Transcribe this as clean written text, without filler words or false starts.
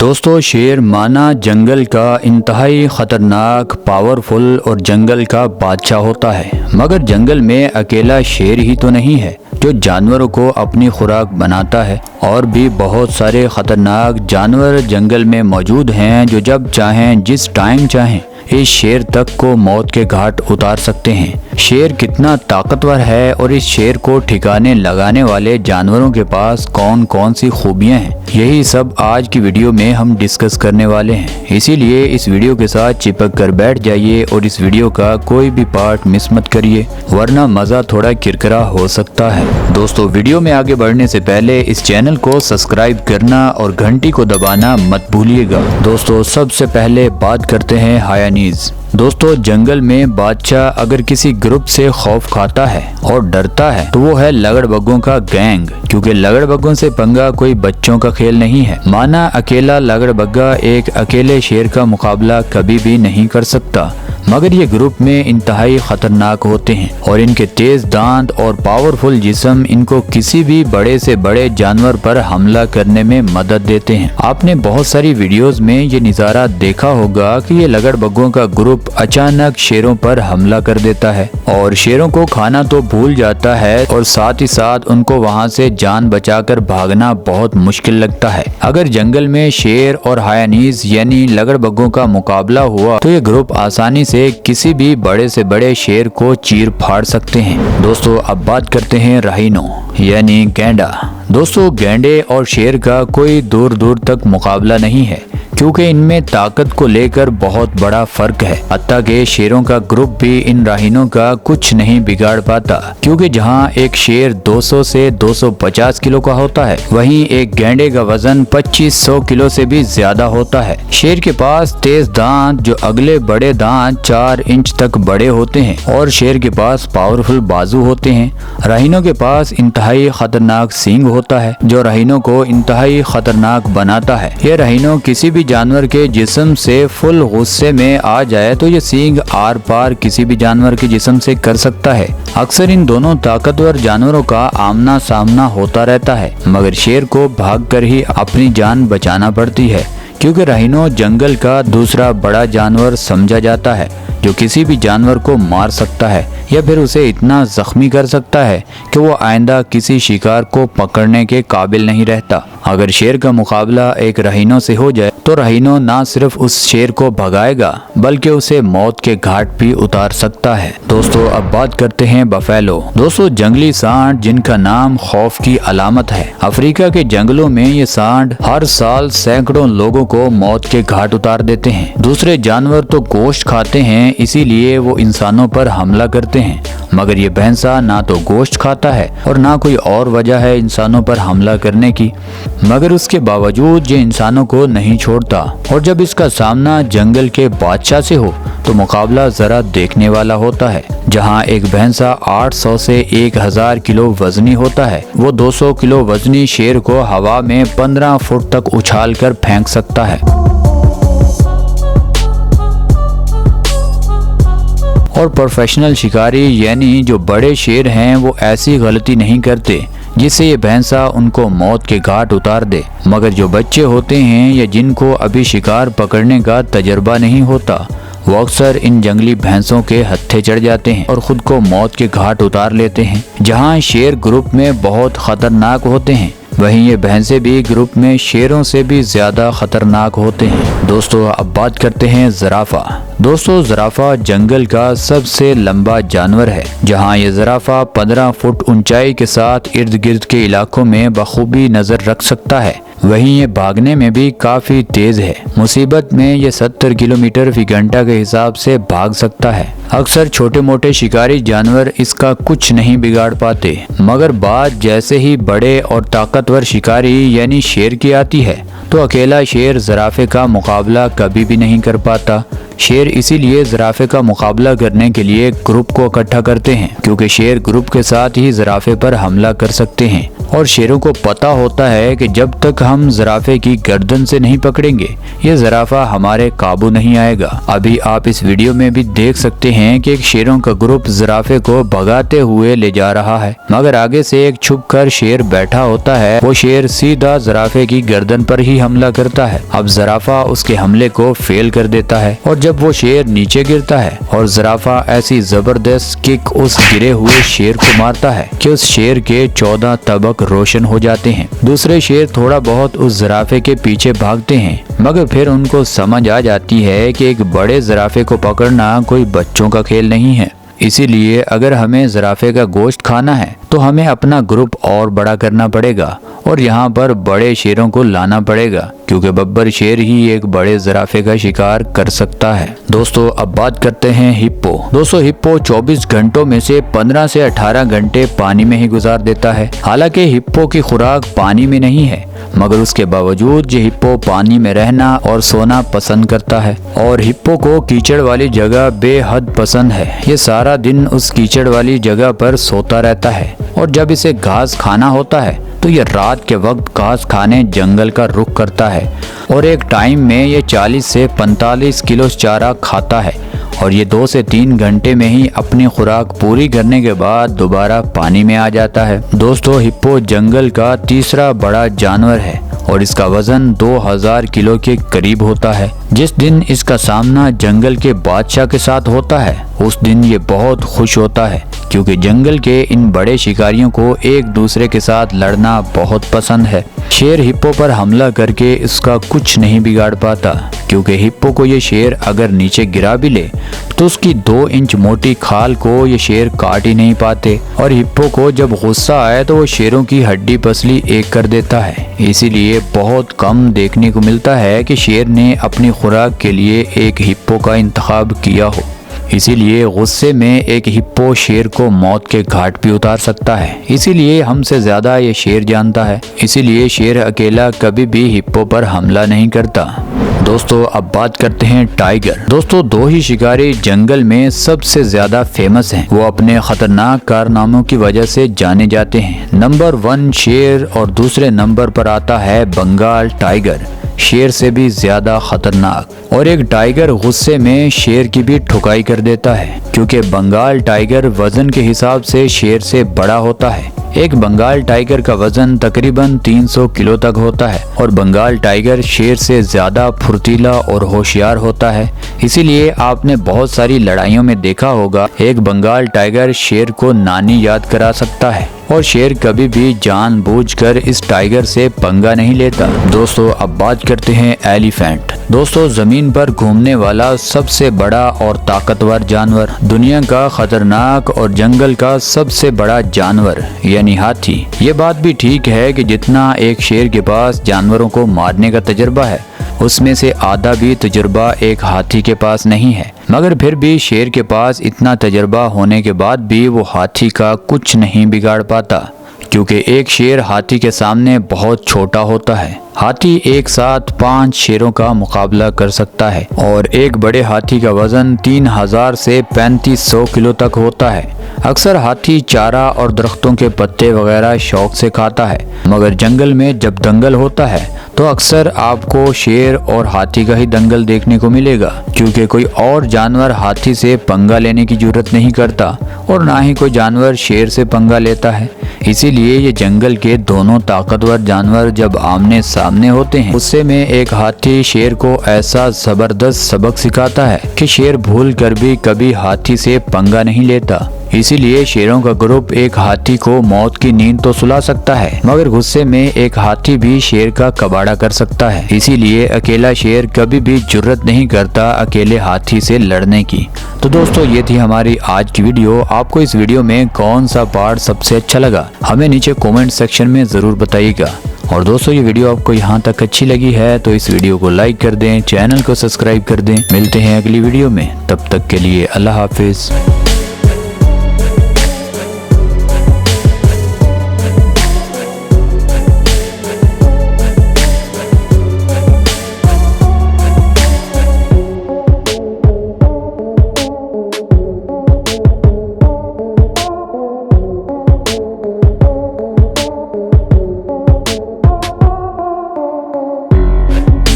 دوستو شیر مانا جنگل کا انتہائی خطرناک پاورفل اور جنگل کا بادشاہ ہوتا ہے، مگر جنگل میں اکیلا شیر ہی تو نہیں ہے جو جانوروں کو اپنی خوراک بناتا ہے، اور بھی بہت سارے خطرناک جانور جنگل میں موجود ہیں جو جب چاہیں جس ٹائم چاہیں اس شیر تک کو موت کے گھاٹ اتار سکتے ہیں۔ شیر کتنا طاقتور ہے اور اس شیر کو ٹھکانے لگانے والے جانوروں کے پاس کون کون سی خوبیاں ہیں، یہی سب آج کی ویڈیو میں ہم ڈسکس کرنے والے ہیں، اسی لیے اس ویڈیو کے ساتھ چپک کر بیٹھ جائیے اور اس ویڈیو کا کوئی بھی پارٹ مس مت کریے، ورنہ مزہ تھوڑا کرکرا ہو سکتا ہے۔ دوستو ویڈیو میں آگے بڑھنے سے پہلے اس چینل کو سبسکرائب کرنا اور گھنٹی کو دبانا مت بھولیے گا۔ دوستو سب سے پہلے بات کرتے ہیں ہائینیز۔ دوستو جنگل میں بادشاہ اگر کسی گروپ سے خوف کھاتا ہے اور ڈرتا ہے تو وہ ہے لگڑ بگوں کا گینگ، کیونکہ لگڑ بگوں سے پنگا کوئی بچوں کا کھیل نہیں ہے۔ مانا اکیلا لگڑ بگا ایک اکیلے شیر کا مقابلہ کبھی بھی نہیں کر سکتا، مگر یہ گروپ میں انتہائی خطرناک ہوتے ہیں اور ان کے تیز دانت اور پاورفل جسم ان کو کسی بھی بڑے سے بڑے جانور پر حملہ کرنے میں مدد دیتے ہیں۔ آپ نے بہت ساری ویڈیوز میں یہ نظارہ دیکھا ہوگا کہ یہ لگڑ بگوں کا گروپ اچانک شیروں پر حملہ کر دیتا ہے اور شیروں کو کھانا تو بھول جاتا ہے اور ساتھ ہی ساتھ ان کو وہاں سے جان بچا کر بھاگنا بہت مشکل لگتا ہے۔ اگر جنگل میں شیر اور ہائینیز یعنی لگڑ بگوں کا مقابلہ ہوا تو یہ گروپ آسانی سے کسی بھی بڑے سے بڑے شیر کو چیر پھاڑ سکتے ہیں۔ دوستو اب بات کرتے ہیں رہینو یعنی گینڈا۔ دوستو گینڈے اور شیر کا کوئی دور دور تک مقابلہ نہیں ہے، کیونکہ ان میں طاقت کو لے کر بہت بڑا فرق ہے، حتیٰ کہ شیروں کا گروپ بھی ان راہینوں کا کچھ نہیں بگاڑ پاتا، کیونکہ جہاں ایک شیر 200 سے 250 کلو کا ہوتا ہے وہیں ایک گینڈے کا وزن 2500 کلو سے بھی زیادہ ہوتا ہے۔ شیر کے پاس تیز دانت جو اگلے بڑے دانت 4 انچ تک بڑے ہوتے ہیں اور شیر کے پاس پاورفل بازو ہوتے ہیں۔ راہینوں کے پاس انتہائی خطرناک سینگ ہوتا ہے جو راہینوں کو انتہائی خطرناک بناتا ہے۔ یہ راہینوں کسی بھی جانور کے جسم سے فل غصے میں آ جائے تو یہ سینگ آر پار کسی بھی جانور کے جسم سے کر سکتا ہے۔ اکثر ان دونوں طاقتور جانوروں کا آمنا سامنا ہوتا رہتا ہے، مگر شیر کو بھاگ کر ہی اپنی جان بچانا پڑتی ہے، کیونکہ راہینو جنگل کا دوسرا بڑا جانور سمجھا جاتا ہے جو کسی بھی جانور کو مار سکتا ہے یا پھر اسے اتنا زخمی کر سکتا ہے کہ وہ آئندہ کسی شکار کو پکڑنے کے قابل نہیں رہتا۔ اگر شیر کا مقابلہ ایک رہینو سے ہو جائے تو رہینو نہ صرف اس شیر کو بھگائے گا بلکہ اسے موت کے گھاٹ بھی اتار سکتا ہے۔ دوستو اب بات کرتے ہیں بفیلو۔ دوستو جنگلی سانڈ جن کا نام خوف کی علامت ہے، افریقہ کے جنگلوں میں یہ سانڈ ہر سال سینکڑوں لوگوں کو موت کے گھاٹ اتار دیتے ہیں۔ دوسرے جانور تو گوشت کھاتے ہیں اسی لیے وہ انسانوں پر حملہ کرتے ہیں، مگر یہ بھینسا نہ تو گوشت کھاتا ہے اور نہ کوئی اور وجہ ہے انسانوں پر حملہ کرنے کی، مگر اس کے باوجود یہ انسانوں کو نہیں چھوڑتا، اور جب اس کا سامنا جنگل کے بادشاہ سے ہو تو مقابلہ ذرا دیکھنے والا ہوتا ہے۔ جہاں ایک بھینسا 800 سے 1000 کلو وزنی ہوتا ہے، وہ 200 کلو وزنی شیر کو ہوا میں 15 فٹ تک اچھال کر پھینک سکتا ہے۔ اور پروفیشنل شکاری یعنی جو بڑے شیر ہیں وہ ایسی غلطی نہیں کرتے جس سے یہ بھینسا ان کو موت کے گھاٹ اتار دے، مگر جو بچے ہوتے ہیں یا جن کو ابھی شکار پکڑنے کا تجربہ نہیں ہوتا وہ اکثر ان جنگلی بھینسوں کے ہتھے چڑھ جاتے ہیں اور خود کو موت کے گھاٹ اتار لیتے ہیں۔ جہاں شیر گروپ میں بہت خطرناک ہوتے ہیں وہیں یہ بھینسے بھی گروپ میں شیروں سے بھی زیادہ خطرناک ہوتے ہیں۔ دوستو اب بات کرتے ہیں زرافہ۔ دوستو زرافہ جنگل کا سب سے لمبا جانور ہے۔ جہاں یہ زرافہ 15 فٹ اونچائی کے ساتھ ارد گرد کے علاقوں میں بخوبی نظر رکھ سکتا ہے، وہیں یہ بھاگنے میں بھی کافی تیز ہے۔ مصیبت میں یہ 70 کلومیٹر فی گھنٹہ کے حساب سے بھاگ سکتا ہے۔ اکثر چھوٹے موٹے شکاری جانور اس کا کچھ نہیں بگاڑ پاتے، مگر بات جیسے ہی بڑے اور طاقتور شکاری یعنی شیر کی آتی ہے تو اکیلا شیر زرافے کا مقابلہ کبھی بھی نہیں کر پاتا۔ شیر اسی لیے زرافے کا مقابلہ کرنے کے لیے گروپ کو اکٹھا کرتے ہیں، کیونکہ شیر گروپ کے ساتھ ہی زرافے پر حملہ کر سکتے ہیں और शेरों को पता होता है कि जब तक हम ज़राफ़े की गर्दन से नहीं पकड़ेंगे ये ज़राफ़ा हमारे काबू नहीं आएगा। अभी आप इस वीडियो में भी देख सकते हैं कि एक शेरों का ग्रुप ज़राफ़े को भगाते हुए ले जा रहा है, मगर आगे से एक छुप कर शेर बैठा होता है। वो शेर सीधा ज़राफ़े की गर्दन पर ही हमला करता है। अब ज़राफ़ा उसके हमले को फेल कर देता है और जब वो शेर नीचे गिरता है और ज़राफ़ा ऐसी ज़बरदस्त किक उस गिरे हुए शेर को मारता है कि उस शेर के 14 तबक रोशन हो जाते हैं। दूसरे शेर थोड़ा बहुत उस ज़राफ़े के पीछे भागते हैं, मगर फिर उनको समझ आ जाती है कि एक बड़े ज़राफ़े को पकड़ना कोई बच्चों का खेल नहीं है। इसीलिए अगर हमें ज़राफ़े का गोश्त खाना है तो हमें अपना ग्रुप और बड़ा करना पड़ेगा और यहाँ पर बड़े शेरों को लाना पड़ेगा, क्योंकि बब्बर शेर ही एक बड़े ज़राफ़े का शिकार कर सकता है। दोस्तों अब बात करते हैं हिप्पो। दोस्तों हिप्पो 24 घंटों में से 15 से 18 घंटे पानी में ही गुजार देता है। हालांकि हिप्पो की खुराक पानी में नहीं है, मगर उसके बावजूद ये हिप्पो पानी में रहना और सोना पसंद करता है और हिप्पो को कीचड़ वाली जगह बेहद पसंद है। ये सारा दिन उस कीचड़ वाली जगह पर सोता रहता है और जब इसे घास खाना होता है तो ये रात के वक्त घास खाने जंगल का रुख करता है और एक टाइम में ये 40 से 45 किलो चारा खाता है और ये 2 से 3 घंटे में ही अपनी खुराक पूरी करने के बाद दोबारा पानी में आ जाता है। दोस्तों हिप्पो जंगल का तीसरा बड़ा जानवर है और इसका वजन 2000 किलो के करीब होता है। जिस दिन इसका सामना जंगल के बादशाह के साथ होता है उस दिन ये बहुत खुश होता है, क्योंकि जंगल के इन बड़े शिकारियों को एक दूसरे के साथ लड़ना बहुत पसंद है। शेर हिप्पो पर हमला करके इसका कुछ नहीं बिगाड़ पाता, क्योंकि हिप्पो को ये शेर अगर नीचे गिरा भी ले तो उसकी 2 इंच मोटी खाल को ये शेर काट ही नहीं पाते और हिप्पो को जब गुस्सा आए तो वो शेरों की हड्डी पसली एक कर देता है। इसीलिए बहुत कम देखने को मिलता है कि शेर ने अपनी खुराक के लिए एक हिप्पो का इंतखाब किया हो। इसीलिए गुस्से में एक हिप्पो शेर को मौत के घाट भी उतार सकता है। इसीलिए हमसे ज्यादा ये शेर जानता है। इसीलिए शेर अकेला कभी भी हिप्पो पर हमला नहीं करता। दोस्तों अब बात करते हैं टाइगर। दोस्तों 2 ही शिकारी जंगल में सबसे ज्यादा फेमस हैं। वो अपने खतरनाक कारनामों की वजह से जाने जाते हैं। नंबर 1 शेर और दूसरे नंबर पर आता है बंगाल टाइगर, शेर से भी ज्यादा खतरनाक। और एक टाइगर गुस्से में शेर की भी ठुकाई कर देता है, क्योंकि बंगाल टाइगर वजन के हिसाब से शेर से बड़ा होता है। एक बंगाल टाइगर का वजन तकरीबन 300 किलो तक होता है और बंगाल टाइगर शेर से ज्यादा फुर्तीला और होशियार होता है। इसीलिए आपने बहुत सारी लड़ाइयों में देखा होगा एक बंगाल टाइगर शेर को नानी याद करा सकता है और शेर कभी भी जानबूझकर इस टाइगर से पंगा नहीं लेता। दोस्तों अब बात करते हैं एलिफेंट। दोस्तों जमीन पर घूमने वाला सबसे बड़ा और ताकतवर जानवर, दुनिया का खतरनाक और जंगल का सबसे बड़ा जानवर यानी हाथी। ये बात भी ठीक है कि जितना एक शेर के पास जानवरों को मारने का तजुर्बा है उसमें से आधा भी तजुर्बा एक हाथी के पास नहीं है, मगर फिर भी शेर के पास इतना तजुर्बा होने के बाद भी वो हाथी का कुछ नहीं बिगाड़ पाता, क्योंकि एक शेर हाथी के सामने बहुत छोटा होता है। हाथी एक साथ 5 शेरों का मुकाबला कर सकता है और एक बड़े हाथी का वजन 3000 से 3500 किलो तक होता है। अक्सर हाथी चारा और दरख्तों के पत्ते वगैरह शौक से खाता है, मगर जंगल में जब दंगल होता है तो अक्सर आपको शेर और हाथी का ही दंगल देखने को मिलेगा, क्योंकि कोई और जानवर हाथी से पंगा लेने की जरूरत नहीं करता और ना ही कोई जानवर शेर से पंगा लेता है। इसीलिए ये जंगल के दोनों ताकतवर जानवर जब आमने सामने होते हैं, गुस्से में एक हाथी शेर को ऐसा जबरदस्त सबक सिखाता है कि शेर भूल कर भी कभी हाथी से पंगा नहीं लेता। इसीलिए शेरों का ग्रुप एक हाथी को मौत की नींद तो सुला सकता है, मगर गुस्से में एक हाथी भी शेर का कबाड़ा कर सकता है। इसीलिए अकेला शेर कभी भी जुर्रत नहीं करता अकेले हाथी से लड़ने की। तो दोस्तों ये थी हमारी आज की वीडियो। आपको इस वीडियो में कौन सा पार्ट सबसे अच्छा लगा हमें नीचे कमेंट सेक्शन में ज़रूर बताइएगा। और दोस्तों ये वीडियो आपको यहाँ तक अच्छी लगी है तो इस वीडियो को लाइक कर दें, चैनल को सब्सक्राइब कर दें। मिलते हैं अगली वीडियो में, तब तक के लिए अल्लाह हाफिज़।